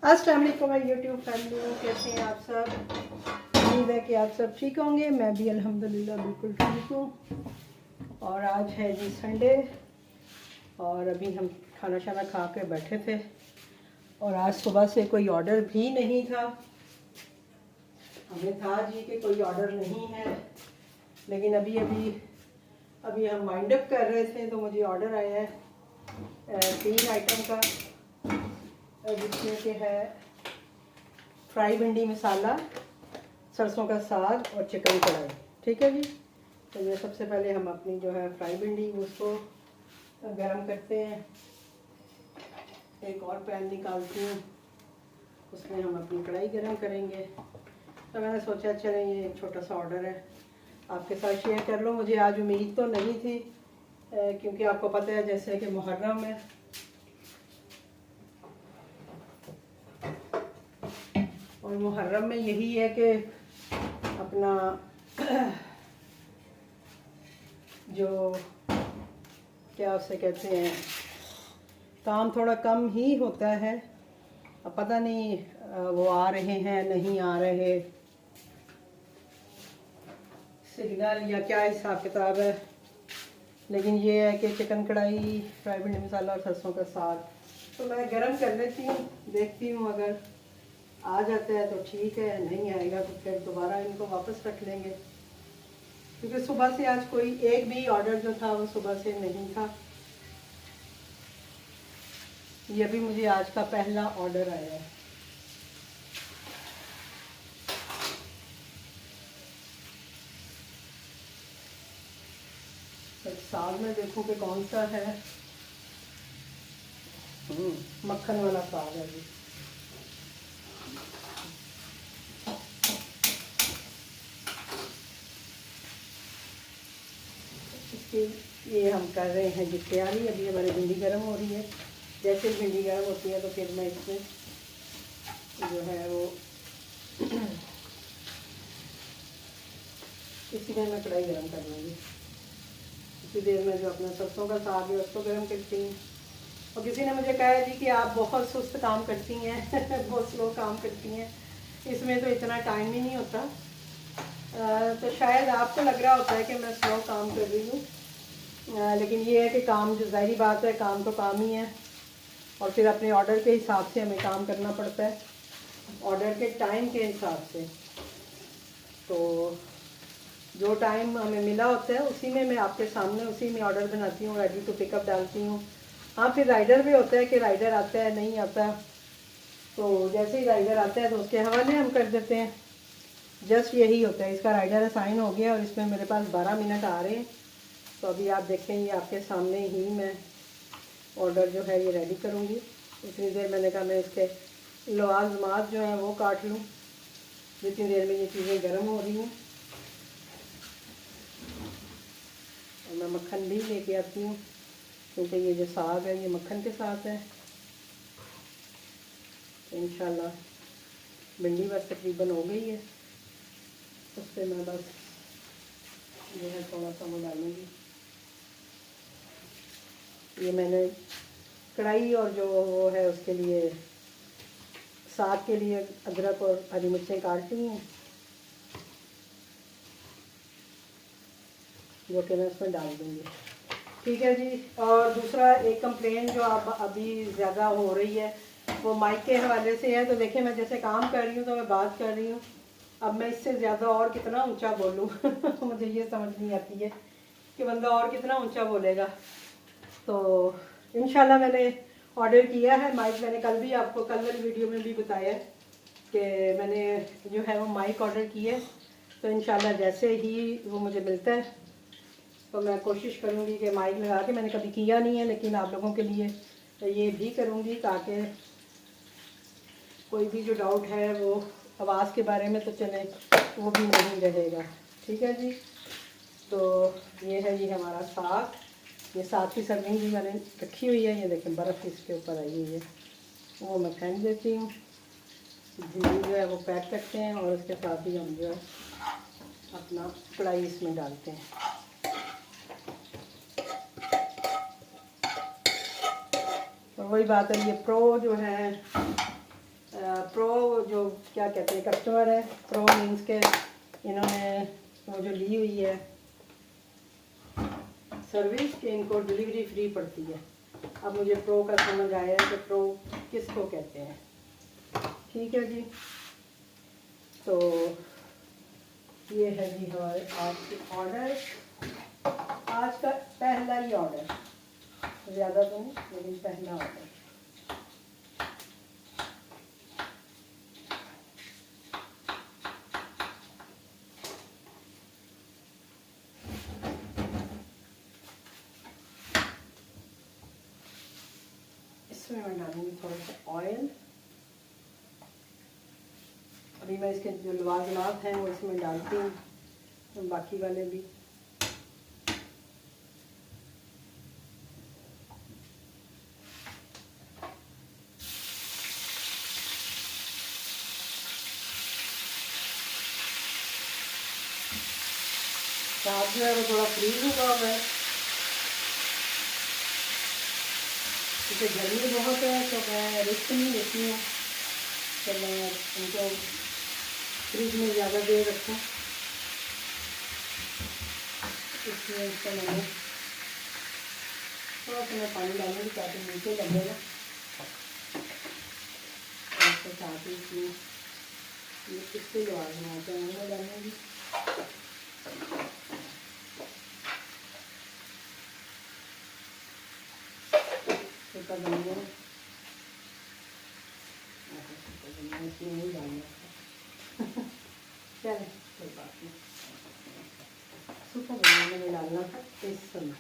अस्सलाम वालेकुम YouTube family, कैसे हैं आप सब। उम्मीद है कि आप सब ठीक होंगे। मैं भी अल्हम्दुलिल्लाह बिल्कुल ठीक हूँ। और आज है जी संडे, और अभी हम खाना शाना खा के बैठे थे। और आज सुबह से कोई ऑर्डर भी नहीं था। हमें था जी कि कोई ऑर्डर नहीं है, लेकिन अभी हम माइंड अप कर रहे थे तो मुझे ऑर्डर आया है 3 आइटम का, जिसमें कि है फ्राई भिंडी मसाला, सरसों का साग और चिकन कढ़ाई। ठीक है जी। तो ये सबसे पहले हम अपनी जो है फ्राई भिंडी उसको गरम करते हैं। एक और पैन निकालती हूँ, उसमें हम अपनी कढ़ाई गरम करेंगे। तो मैंने सोचा चलें ये एक छोटा सा ऑर्डर है, आपके साथ शेयर कर लो। मुझे आज उम्मीद तो नहीं थी, क्योंकि आपको पता है जैसे कि मुहर्रम है, और मुहर्रम में यही है कि अपना जो क्या उसे कहते हैं, काम थोड़ा कम ही होता है। अब पता नहीं वो आ रहे हैं नहीं आ रहे, सिग्नल या क्या हिसाब किताब है। लेकिन ये है कि चिकन कढ़ाई, फ्राई भिंडी मसाला और सरसों का साग तो मैं गरम कर लेती हूँ, देखती हूँ अगर आ जाता है तो ठीक है, नहीं आएगा तो फिर दोबारा इनको वापस रख लेंगे। क्योंकि सुबह से आज कोई एक भी ऑर्डर जो था वो सुबह से नहीं था। ये भी मुझे आज का पहला ऑर्डर आया है। तो साग में देखो कि कौन सा है। मक्खन वाला साग है जी। इसकी ये हम कर रहे हैं जी तैयारी। अभी हमारी भिंडी गर्म हो रही है। जैसे भिंडी गर्म होती है तो फिर मैं इसमें जो है वो इसी में मैं कढ़ाई गर्म कर लूँगी। इसी देर में जो अपना सरसों का साग है उसको गर्म करती हूँ। और किसी ने मुझे कहा जी कि आप बहुत सुस्त काम करती हैं बहुत स्लो काम करती हैं, इसमें तो इतना टाइम ही नहीं होता। तो शायद आपको लग रहा होता है कि मैं स्लो काम कर रही हूँ, लेकिन ये है कि काम जो ज़ाहिर बात है, काम तो काम ही है। और फिर अपने ऑर्डर के हिसाब से हमें काम करना पड़ता है, ऑर्डर के टाइम के हिसाब से। तो जो टाइम हमें मिला होता है उसी में मैं आपके सामने उसी में ऑर्डर बनाती हूँ, रेडी टू पिकअप डालती हूँ। हाँ, फिर राइडर भी होता है कि राइडर आता है नहीं आता, तो जैसे ही राइडर आता है तो उसके हवाले हम कर देते हैं। जस्ट यही होता है। इसका राइडर असाइन हो गया और इसमें मेरे पास 12 मिनट आ रहे हैं। तो अभी आप देखेंगे आपके सामने ही मैं ऑर्डर जो है ये रेडी करूँगी। इतनी देर मैंने कहा मैं इसके लवाजमात जो हैं वो काट लूँ, जितनी देर में ये चीज़ें गर्म हो रही हैं। और मैं मक्खन भी लेके आती हूँ, क्योंकि ये जो साग है ये मक्खन के साथ है। तो इंशाल्लाह भिंडी बस तकरीबन हो गई है, उससे मैं बस जो है थोड़ा सा वो डालूँगी। ये मैंने कढ़ाई और जो वो है उसके लिए, साग के लिए अदरक और हरी मिर्चें काट ली हैं, जो कि मैं उसमें डाल दूँगी। ठीक है जी। और दूसरा एक कंप्लेन जो आप अभी ज़्यादा हो रही है वो माइक के हवाले से है। तो देखिए मैं जैसे काम कर रही हूँ तो मैं बात कर रही हूँ, अब मैं इससे ज़्यादा और कितना ऊंचा बोलूँ मुझे ये समझ नहीं आती है कि बंदा और कितना ऊंचा बोलेगा। तो इंशाल्लाह मैंने ऑर्डर किया है माइक। मैंने कल भी आपको कल वाली वीडियो में भी बताया कि मैंने जो है वो माइक ऑर्डर किया है। तो इंशाल्लाह जैसे ही वो मुझे मिलता है तो मैं कोशिश करूँगी कि माइक लगा के, मैंने कभी किया नहीं है लेकिन आप लोगों के लिए ये भी करूँगी ताकि कोई भी जो डाउट है वो आवाज़ के बारे में तो चले वो भी नहीं रहेगा। ठीक है जी। तो ये है ये हमारा साग। ये साग की सर्विंग भी मैंने रखी हुई है, ये देखें बर्फ़ इसके ऊपर आई हुई है, वो मैं फेंक देती हूँ। भिंडी जो है वो पैक करते हैं और उसके साथ ही हम जो है अपना कढ़ाई इसमें डालते हैं। और वही बात है, ये प्रो जो है प्रो जो क्या कहते हैं कस्टमर है, प्रो मीन्स के इन्होंने वो जो ली हुई है सर्विस के, इनको डिलीवरी फ्री पड़ती है। अब मुझे प्रो का समझ आया है कि प्रो किसको कहते हैं। ठीक है जी, तो ये है जी हमारे आज के ऑर्डर, आज का पहला ही ऑर्डर, ज़्यादा तो नहीं लेकिन पहला ऑर्डर। इसमें मैं डालूंगी थोड़ा सा ऑयल। अभी मैं इसके जो लवाजमात हैं वो इसमें डालती हूँ, बाकी वाले भी। साग जो है वो थोड़ा फ्रीज हुआ है क्योंकि गर्मी बहुत है, तो मैं रिस्क नहीं लेती हूँ तो मैं उनको फ्रिज में ज़्यादा देर रखूँ। इसमें इसका मैंने थोड़ा सा मैं पानी डालूँगी ताकि नीचे लगे ना, इसके साथ ही इसमें इससे जो आगे आते हैं वो डालूँगी। धनिया इसमें नहीं डालना चले कोई बात नहीं, सूखा धनिया मैंने डालना था इस समय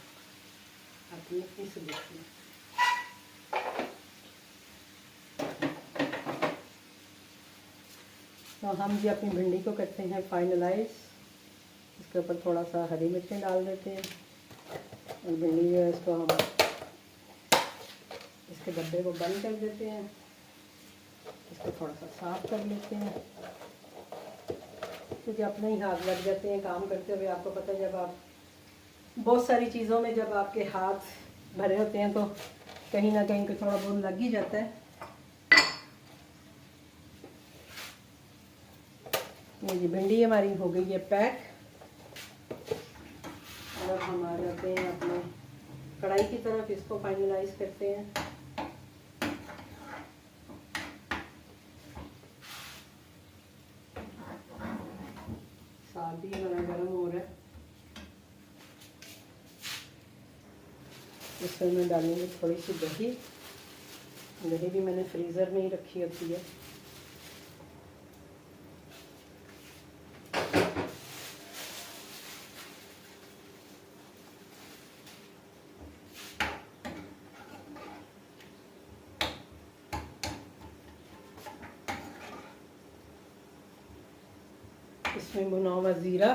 अपनी इस डिश में। तो हम जी अपनी भिंडी को करते हैं फाइनलाइज। इसके ऊपर थोड़ा सा हरी मिर्चें डाल देते हैं और भिंडी जो है इसको हम इसके डब्बे को बंद कर देते हैं, इसको थोड़ा सा साफ कर लेते हैं क्योंकि अपने ही हाथ लग जाते हैं काम करते हुए। आपको पता है जब आप बहुत सारी चीज़ों में जब आपके हाथ भरे होते हैं तो कहीं ना कहीं थोड़ा बहुत लग ही जाता है। ये जी भिंडी हमारी हो गई है पैक। और हम आ जाते हैं अपने कढ़ाई की तरफ, इसको फाइनलाइज करते हैं। साग भी हमारा गर्म हो रहा है, इसमें मैं डालूंगी थोड़ी सी दही। दही भी मैंने फ्रीज़र में ही रखी होती है। इसमें भुना हुआ ज़ीरा।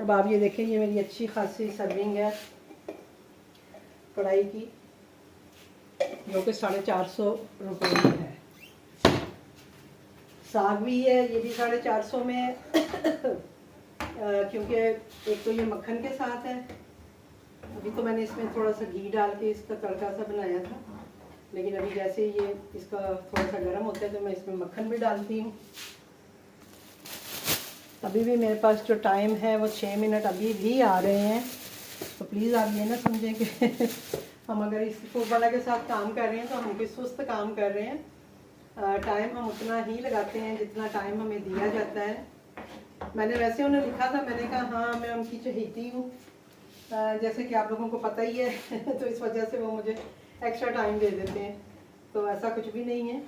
अब आप ये देखें, ये मेरी अच्छी खासी सर्विंग है कढ़ाई की, जो कि 450 रुपये में है। साग भी है, ये भी 450 में है क्योंकि एक तो ये मक्खन के साथ है। अभी तो मैंने इसमें थोड़ा सा घी डाल के इसका तड़का सा बनाया था, लेकिन अभी जैसे ये इसका थोड़ा सा गर्म होता है तो मैं इसमें मक्खन भी डालती हूँ। अभी भी मेरे पास जो टाइम है वो 6 मिनट अभी भी आ रहे हैं, तो प्लीज़ आप ये ना समझें कि हम अगर इस फूड वाला के साथ काम कर रहे हैं तो हम कोई सुस्त काम कर रहे हैं। टाइम हम उतना ही लगाते हैं जितना टाइम हमें दिया जाता है। मैंने वैसे उन्हें लिखा था, मैंने कहा हाँ मैं उनकी चहेती हूँ, जैसे कि आप लोगों को पता ही है तो इस वजह से वो मुझे एक्स्ट्रा टाइम दे देते हैं। तो ऐसा कुछ भी नहीं है,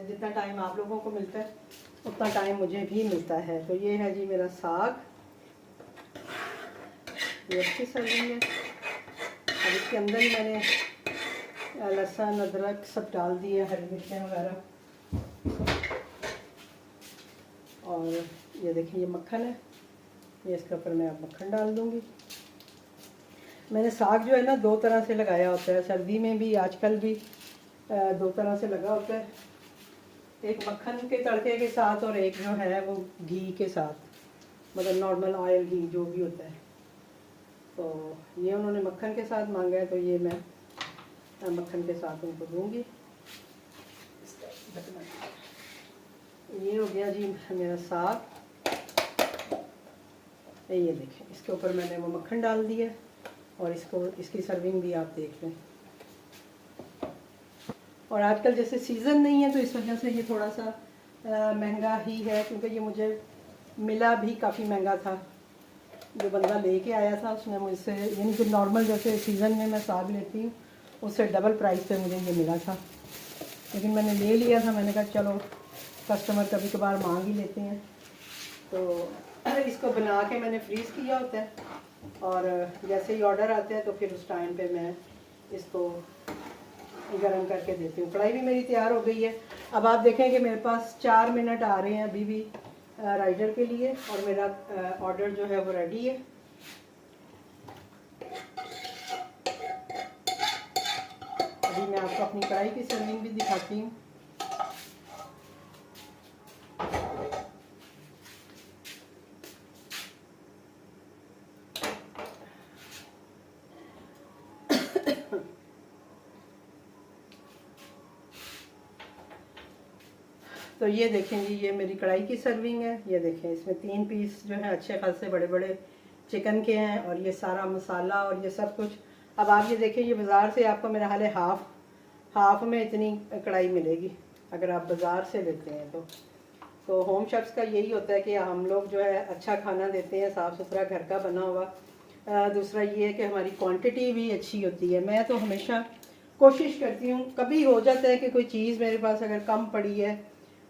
जितना टाइम आप लोगों को मिलता है उतना टाइम मुझे भी मिलता है। तो ये है जी मेरा साग, ये अच्छी सब्जी है। अब इसके अंदर ही मैंने लहसुन अदरक सब डाल दिए, हरी मिर्चें वगैरह। और ये देखिए ये मक्खन है, ये इसके ऊपर मैं अब मक्खन डाल दूँगी। मैंने साग जो है ना 2 तरह से लगाया होता है, सर्दी में भी आजकल भी 2 तरह से लगा होता है, एक मक्खन के तड़के के साथ और एक जो है वो घी के साथ, मतलब नॉर्मल ऑयल घी जो भी होता है। तो ये उन्होंने मक्खन के साथ मांगा है तो ये मैं मक्खन के साथ उनको दूंगी। इस ये हो गया जी मेरा साग। ये देखें, इसके ऊपर मैंने वो मक्खन डाल दिया और इसकी सर्विंग भी आप देख लें। और आजकल जैसे सीज़न नहीं है तो इस वजह से ये थोड़ा सा महंगा ही है, क्योंकि ये मुझे मिला भी काफ़ी महंगा था। जो बंदा लेके आया था उसने मुझसे, यानी कि नॉर्मल जैसे सीज़न में मैं साग लेती हूँ उससे डबल प्राइस पे मुझे ये मिला था, लेकिन मैंने ले लिया था। मैंने कहा चलो कस्टमर कभी कभार मांग ही लेते हैं, तो इसको बना के मैंने फ्रीज़ किया होता है और जैसे ही ऑर्डर आते हैं तो फिर उस टाइम पे मैं इसको गरम करके देती हूँ। कढ़ाई भी मेरी तैयार हो गई है। अब आप देखें कि मेरे पास 4 मिनट आ रहे हैं अभी भी राइडर के लिए, और मेरा ऑर्डर जो है वो रेडी है। अभी मैं आपको अपनी कढ़ाई की सर्विंग भी दिखाती हूँ। तो ये देखें जी, ये मेरी कढ़ाई की सर्विंग है। ये देखें, इसमें 3 पीस जो है अच्छे खासे बड़े बड़े चिकन के हैं, और ये सारा मसाला और ये सब कुछ। अब आप ये देखें, ये बाज़ार से आपको मेरा हाल है हाफ में इतनी कढ़ाई मिलेगी अगर आप बाज़ार से लेते हैं तो होम शेफ्स का यही होता है कि हम लोग जो है अच्छा खाना देते हैं, साफ़ सुथरा घर का बना हुआ। दूसरा ये है कि हमारी क्वांटिटी भी अच्छी होती है। मैं तो हमेशा कोशिश करती हूँ, कभी हो जाता है कि कोई चीज़ मेरे पास अगर कम पड़ी है,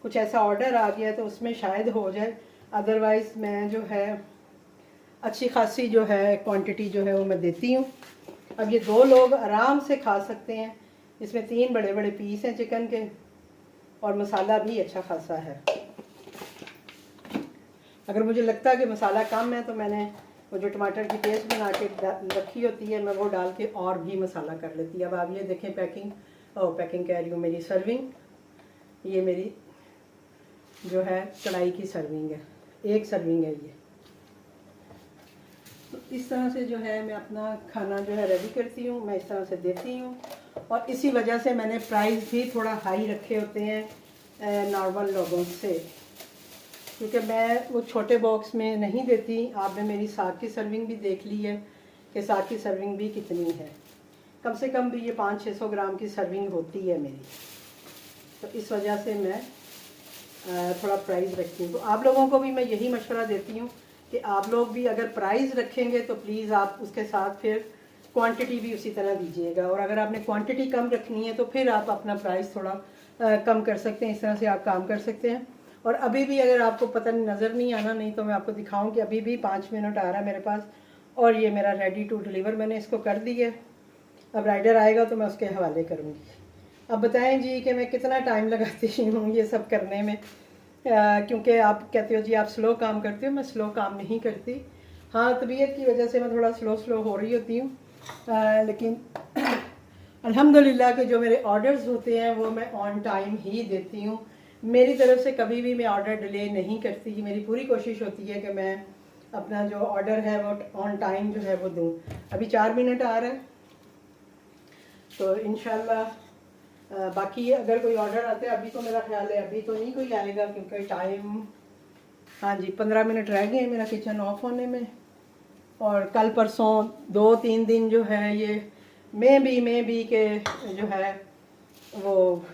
कुछ ऐसा ऑर्डर आ गया तो उसमें शायद हो जाए, अदरवाइज़ मैं जो है अच्छी खासी जो है क्वांटिटी जो है वो मैं देती हूँ। अब ये 2 लोग आराम से खा सकते हैं। इसमें 3 बड़े बड़े पीस हैं चिकन के, और मसाला भी अच्छा खासा है। अगर मुझे लगता है कि मसाला कम है तो मैंने वो जो टमाटर की पेस्ट बना के रखी होती है, मैं वो डाल के और भी मसाला कर लेती है। अब आप ये देखें, पैकिंग कह रही हूँ, मेरी सर्विंग, ये मेरी जो है कढ़ाई की सर्विंग है, एक सर्विंग है ये। तो इस तरह से जो है मैं अपना खाना जो है रेडी करती हूँ, मैं इस तरह से देती हूँ। और इसी वजह से मैंने प्राइस भी थोड़ा हाई रखे होते हैं नॉर्मल लोगों से, क्योंकि मैं वो छोटे बॉक्स में नहीं देती। आपने मेरी साग की सर्विंग भी देख ली है कि साग की सर्विंग भी कितनी है, कम से कम भी ये 500-600 ग्राम की सर्विंग होती है मेरी। तो इस वजह से मैं थोड़ा प्राइस रखती हूँ। तो आप लोगों को भी मैं यही मशवरा देती हूँ कि आप लोग भी अगर प्राइस रखेंगे तो प्लीज़ आप उसके साथ फिर क्वांटिटी भी उसी तरह दीजिएगा, और अगर आपने क्वांटिटी कम रखनी है तो फिर आप अपना प्राइस थोड़ा कम कर सकते हैं। इस तरह से आप काम कर सकते हैं। और अभी भी अगर आपको पता नज़र नहीं आना, नहीं तो मैं आपको दिखाऊँ कि अभी भी 5 मिनट आ रहा है मेरे पास, और ये मेरा रेडी टू डिलीवर मैंने इसको कर दी है। अब राइडर आएगा तो मैं उसके हवाले करूँगी। अब बताएं जी कि मैं कितना टाइम लगाती हूँ ये सब करने में, क्योंकि आप कहते हो जी आप स्लो काम करते हो। मैं स्लो काम नहीं करती। हाँ, तबीयत की वजह से मैं थोड़ा स्लो हो रही होती हूँ, लेकिन अल्हम्दुलिल्लाह के जो मेरे ऑर्डर्स होते हैं वो मैं ऑन टाइम ही देती हूँ। मेरी तरफ से कभी भी मैं ऑर्डर डिले नहीं करती। मेरी पूरी कोशिश होती है कि मैं अपना जो ऑर्डर है वो ऑन टाइम जो है वो दूँ। अभी 4 मिनट आ रहा है, तो इंशाल्लाह बाकी अगर कोई ऑर्डर आता है, अभी तो मेरा ख्याल है अभी तो नहीं कोई आएगा, क्योंकि टाइम, हाँ जी, 15 मिनट रह गए हैं मेरा किचन ऑफ होने में। और कल परसों 2-3 दिन जो है ये मैं भी के जो है वो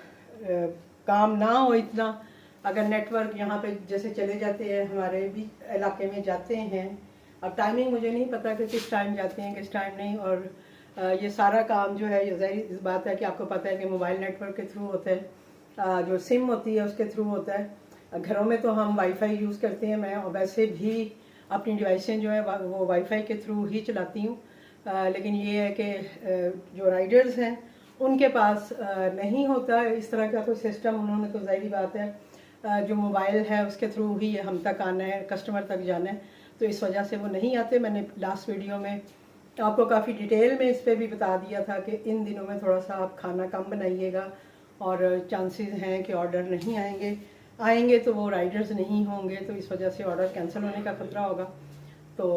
काम ना हो इतना। अगर नेटवर्क यहाँ पे जैसे चले जाते हैं, हमारे भी इलाके में जाते हैं, अब टाइमिंग मुझे नहीं पता कि किस टाइम जाते हैं किस टाइम नहीं। और ये सारा काम जो है ये ज़ाहिर इस बात है कि आपको पता है कि मोबाइल नेटवर्क के थ्रू होता है, जो सिम होती है उसके थ्रू होता है। घरों में तो हम वाईफाई यूज़ करते हैं, मैं वैसे भी अपनी डिवाइसें जो है वो वाईफाई के थ्रू ही चलाती हूँ। लेकिन ये है कि जो राइडर्स हैं उनके पास नहीं होता इस तरह का कोई सिस्टम। उन्होंने तो ज़ाहिर बात है जो मोबाइल है उसके थ्रू ही हम तक आना है, कस्टमर तक जाना है, तो इस वजह से वो नहीं आते। मैंने लास्ट वीडियो में आपको काफ़ी डिटेल में इस पर भी बता दिया था कि इन दिनों में थोड़ा सा आप खाना कम बनाइएगा, और चांसेस हैं कि ऑर्डर नहीं आएंगे तो वो राइडर्स नहीं होंगे, तो इस वजह से ऑर्डर कैंसिल होने का खतरा होगा। तो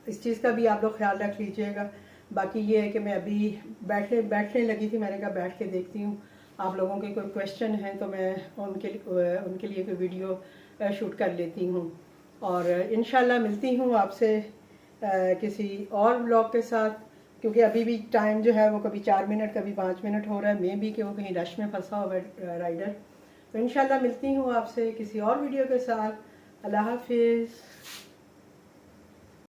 इस चीज़ का भी आप लोग ख्याल रख लीजिएगा। बाकी ये है कि मैं अभी बैठने लगी थी, मैंने कहा बैठ के देखती हूँ आप लोगों के कोई क्वेश्चन हैं तो मैं उनके लिए कोई वीडियो शूट कर लेती हूँ। और इंशाल्लाह मिलती हूँ आपसे किसी और व्लॉग के साथ, क्योंकि अभी भी टाइम जो है वो कभी 4 मिनट कभी 5 मिनट हो रहा है, मे भी कि वो कहीं रश में फंसा हुआ है राइडर। तो इंशाल्लाह मिलती हूँ आपसे किसी और वीडियो के साथ। अल्लाह हाफिज़।